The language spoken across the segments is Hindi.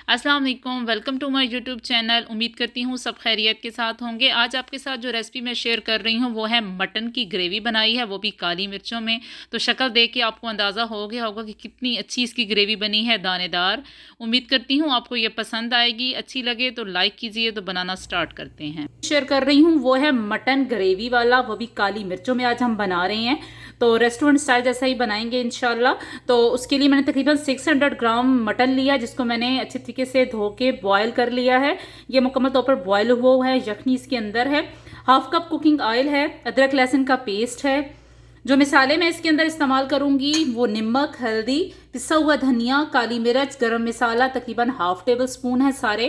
अस्सलाम वालेकुम, welcome to my YouTube channel. उम्मीद करती हूँ सब खैरियत के साथ होंगे। आज आपके साथ जो रेसिपी मैं शेयर कर रही हूँ वो है मटन की ग्रेवी बनाई है, वो भी काली मिर्चों में। तो शक्ल देख के आपको अंदाज़ा हो गया होगा कि कितनी अच्छी इसकी ग्रेवी बनी है, दानेदार। उम्मीद करती हूँ आपको ये पसंद आएगी। अच्छी लगे तो लाइक कीजिए। तो बनाना स्टार्ट करते हैं। शेयर कर रही हूँ वो है मटन ग्रेवी वाला, वो भी काली मिर्चों में आज हम बना रहे हैं। तो रेस्टोरेंट स्टाइल जैसा ही बनाएंगे इंशाल्लाह। तो उसके लिए मैंने तकरीबन 600 ग्राम मटन लिया, जिसको मैंने अच्छे तरीके से धो के बॉयल कर लिया है। ये मुकम्मल तौर पर बॉयल हुआ है, यखनी इसके अंदर है। हाफ कप कुकिंग ऑयल है, अदरक लहसुन का पेस्ट है। जो मिसाले मैं इसके अंदर इस्तेमाल करूंगी वो नमक, हल्दी, पिसा हुआ धनिया, काली मिर्च, गरम मसाला तकरीबन हाफ टेबल स्पून है सारे।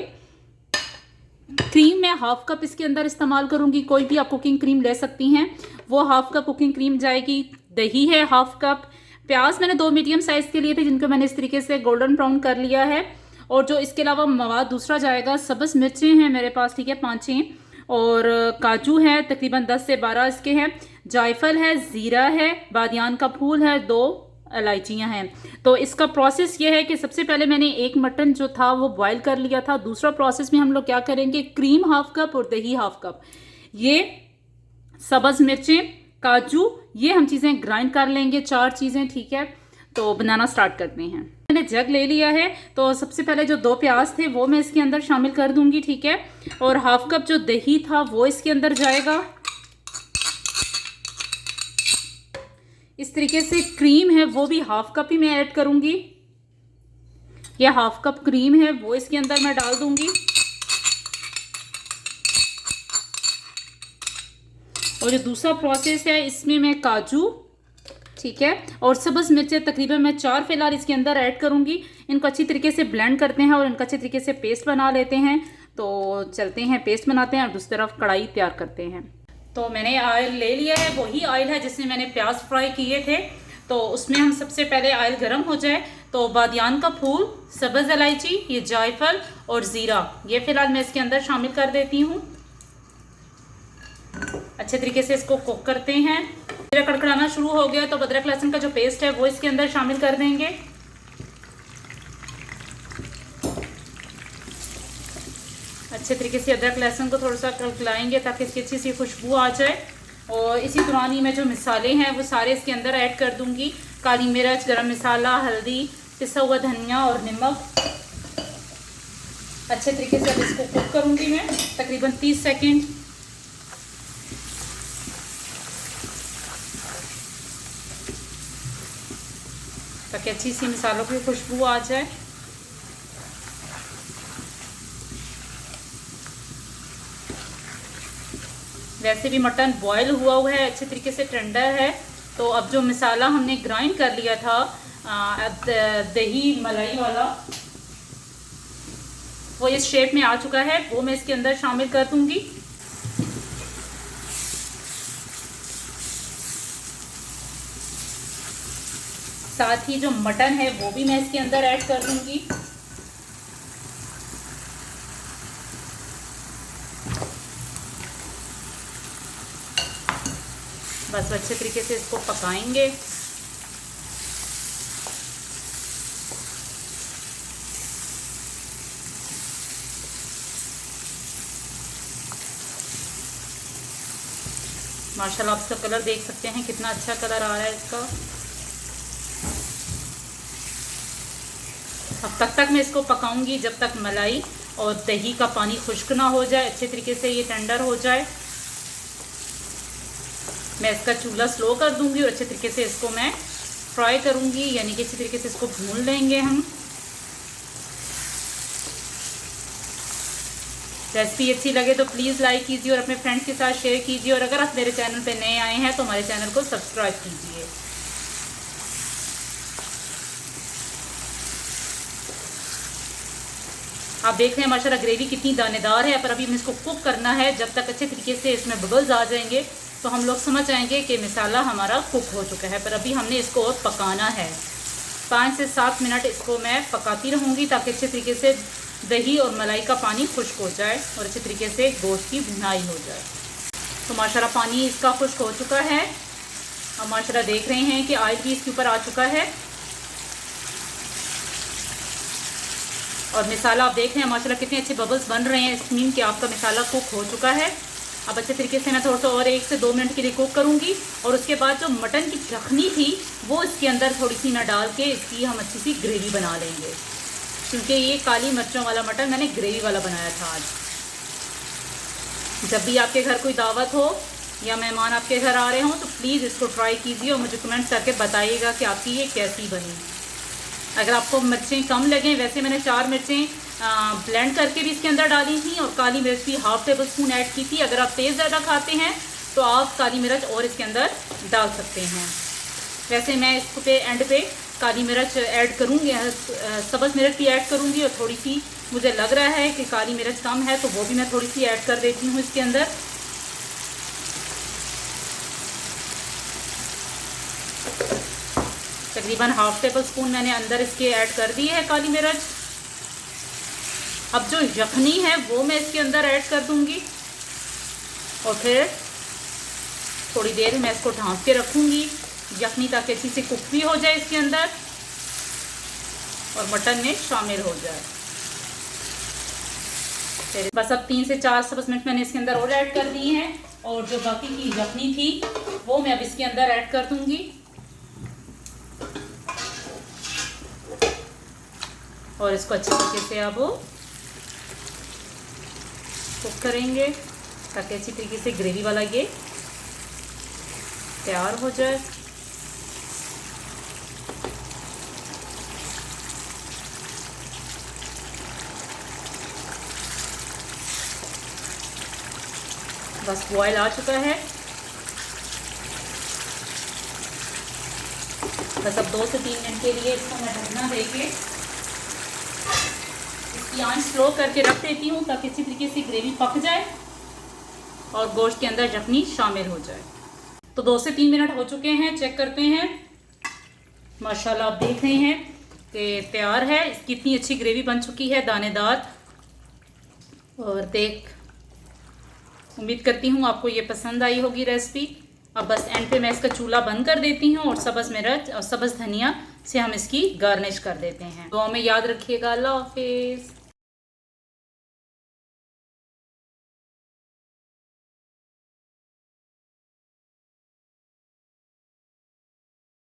क्रीम मैं हाफ कप इसके अंदर इस्तेमाल करूंगी, कोई भी आप कुकिंग क्रीम ले सकती हैं, वो हाफ कप कुकिंग क्रीम जाएगी। दही है हाफ कप। प्याज मैंने 2 मीडियम साइज के लिए थे, जिनको मैंने इस तरीके से गोल्डन ब्राउन कर लिया है। और जो इसके अलावा मवाद दूसरा जाएगा, सब्ज़ मिर्चें हैं मेरे पास, ठीक है, 5-6। और काजू है तकरीबन 10 से 12 इसके हैं। जायफल है, ज़ीरा है, बादियान का फूल है, 2 इलायचियाँ हैं। तो इसका प्रोसेस ये है कि सबसे पहले मैंने एक मटन जो था वो बॉईल कर लिया था। दूसरा प्रोसेस में हम लोग क्या करेंगे, क्रीम हाफ कप और दही हाफ कप, ये सब्ज़ मिर्चें, काजू, ये हम चीज़ें ग्राइंड कर लेंगे, 4 चीज़ें, ठीक है। तो बनाना स्टार्ट करते हैं। मैंने जग ले लिया है। तो सबसे पहले जो 2 प्याज थे वो मैं इसके अंदर शामिल कर दूंगी, ठीक है। और हाफ कप जो दही था वो इसके अंदर जाएगा। इस तरीके से क्रीम है वो भी हाफ कप ही मैं ऐड करूंगी। यह हाफ कप क्रीम है वो इसके अंदर मैं डाल दूंगी। और जो दूसरा प्रोसेस है इसमें मैं काजू, ठीक है, और सब्ज़ मिर्चें तकरीबन मैं 4 फिलहाल इसके अंदर ऐड करूंगी। इनको अच्छी तरीके से ब्लेंड करते हैं और इनका अच्छी तरीके से पेस्ट बना लेते हैं। तो चलते हैं, पेस्ट बनाते हैं और दूसरी तरफ कढ़ाई तैयार करते हैं। तो मैंने ऑयल ले लिया है, वही ऑयल है जिसमें मैंने प्याज फ्राई किए थे। तो उसमें हम सबसे पहले ऑयल गर्म हो जाए तो बादियान का फूल, सब्ज़ इलायची, ये जायफल और ज़ीरा, ये फिलहाल मैं इसके अंदर शामिल कर देती हूँ। अच्छे तरीके से इसको कुक करते हैं। जीरा कड़कड़ाना शुरू हो गया तो अदरक लहसुन का जो पेस्ट है वो इसके अंदर शामिल कर देंगे। अच्छे तरीके से अदरक लहसुन को थोड़ा सा कड़कड़ाएंगे ताकि इसकी अच्छी सी खुशबू आ जाए। और इसी दौरान ही मैं जो मसाले हैं वो सारे इसके अंदर ऐड कर दूंगी। काली मिर्च, गरम मसाला, हल्दी, पिसा हुआ धनिया और नमक। अच्छे तरीके से अब इसको कुक करूंगी मैं तकरीबन 30 सेकेंड। ताकि अच्छी सी मसालों की खुशबू आ जाए। वैसे भी मटन बॉयल हुआ है, अच्छे तरीके से टेंडर है। तो अब जो मसाला हमने ग्राइंड कर लिया था दही मलाई वाला, वो इस शेप में आ चुका है, वो मैं इसके अंदर शामिल कर दूंगी। साथ ही जो मटन है वो भी मैं इसके अंदर ऐड कर दूंगी। बस अच्छे तरीके से इसको पकाएंगे। माशाल्लाह आप इसका कलर देख सकते हैं, कितना अच्छा कलर आ रहा है इसका। अब तक मैं इसको पकाऊंगी जब तक मलाई और दही का पानी खुश्क ना हो जाए, अच्छे तरीके से ये टेंडर हो जाए। मैं इसका चूल्हा स्लो कर दूंगी और अच्छे तरीके से इसको मैं फ्राई करूंगी, यानी कि अच्छी तरीके से इसको भून लेंगे हम। रेसिपी अच्छी लगे तो प्लीज़ लाइक कीजिए और अपने फ्रेंड्स के साथ शेयर कीजिए। और अगर आप मेरे चैनल पे नए आए हैं तो हमारे चैनल को सब्सक्राइब कीजिए। आप देख रहे हैं माशाल्लाह ग्रेवी कितनी दानेदार है। पर अभी हमें इसको कुक करना है। जब तक अच्छे तरीके से इसमें बबल्स आ जाएंगे तो हम लोग समझ जाएंगे कि मसाला हमारा कुक हो चुका है। पर अभी हमने इसको और पकाना है। 5 से 7 मिनट इसको मैं पकाती रहूँगी ताकि अच्छे तरीके से दही और मलाई का पानी खुश्क हो जाए और अच्छे तरीके से गोश्त की भुनाई हो जाए। तो माशाल्लाह पानी इसका खुश्क हो चुका है। अब माशाल्लाह देख रहे हैं कि ऑयल भी इसके ऊपर आ चुका है। और मिसाला आप देख रहे हैं माशाल्लाह कितने अच्छे बबल्स बन रहे हैं। इस मीन कि आपका मिसाला कुक हो चुका है। अब अच्छे तरीके से मैं थोड़ा सा और 1 से 2 मिनट के लिए कुक करूँगी। और उसके बाद जो मटन की यखनी थी वो इसके अंदर थोड़ी सी ना डाल के इसकी हम अच्छी सी ग्रेवी बना लेंगे, क्योंकि ये काली मिर्चों वाला मटन मैंने ग्रेवी वाला बनाया था आज। जब भी आपके घर कोई दावत हो या मेहमान आपके घर आ रहे हों तो प्लीज़ इसको ट्राई कीजिए और मुझे कमेंट्स करके बताइएगा कि आपकी ये कैसी बनी। अगर आपको मिर्चें कम लगें, वैसे मैंने 4 मिर्चें ब्लेंड करके भी इसके अंदर डाली थी और काली मिर्च भी ½ टेबल स्पून ऐड की थी। अगर आप तेज़ ज़्यादा खाते हैं तो आप काली मिर्च और इसके अंदर डाल सकते हैं। वैसे मैं इस पे एंड पे काली मिर्च ऐड करूँगी, सब्ज़ मिर्च भी ऐड करूँगी और थोड़ी सी मुझे लग रहा है कि काली मिर्च कम है तो वो भी मैं थोड़ी सी ऐड कर देती हूँ इसके अंदर। तकरीबन ½ टेबल स्पून मैंने अंदर इसके ऐड कर दी है काली मिर्च। अब जो यखनी है वो मैं इसके अंदर ऐड कर दूंगी और फिर थोड़ी देर मैं इसको ढाँप के रखूँगी यखनी, ताकि अच्छी से कुक भी हो जाए इसके अंदर और मटन में शामिल हो जाए। बस अब 3 से 4 सब्ज़ मिर्च मैंने इसके अंदर और ऐड कर दी हैं और जो बाकी की यखनी थी वो मैं अब इसके अंदर ऐड कर दूंगी और इसको अच्छे तरीके से अब कुक करेंगे ताकि अच्छी तरीके से ग्रेवी वाला ये तैयार हो जाए। बस बॉयल आ चुका है। बस अब 2 से 3 मिनट के लिए इसको मैं ढकना देके इसकी आंच स्लो करके रख देती हूँ ताकि अच्छी तरीके से ग्रेवी पक जाए और गोश्त के अंदर यखनी शामिल हो जाए। तो 2 से 3 मिनट हो चुके हैं, चेक करते हैं। माशाल्लाह आप देख रहे हैं कि तैयार है। इसकी इतनी अच्छी ग्रेवी बन चुकी है, दानेदार। और उम्मीद करती हूँ आपको ये पसंद आई होगी रेसिपी। अब बस एंड पे मैं इसका चूल्हा बंद कर देती हूँ और सब्ज़ मिर्च और सब्ज़ धनिया से हम इसकी गार्निश कर देते हैं। दुआ में याद रखिएगा। अल्लाह हाफिज़।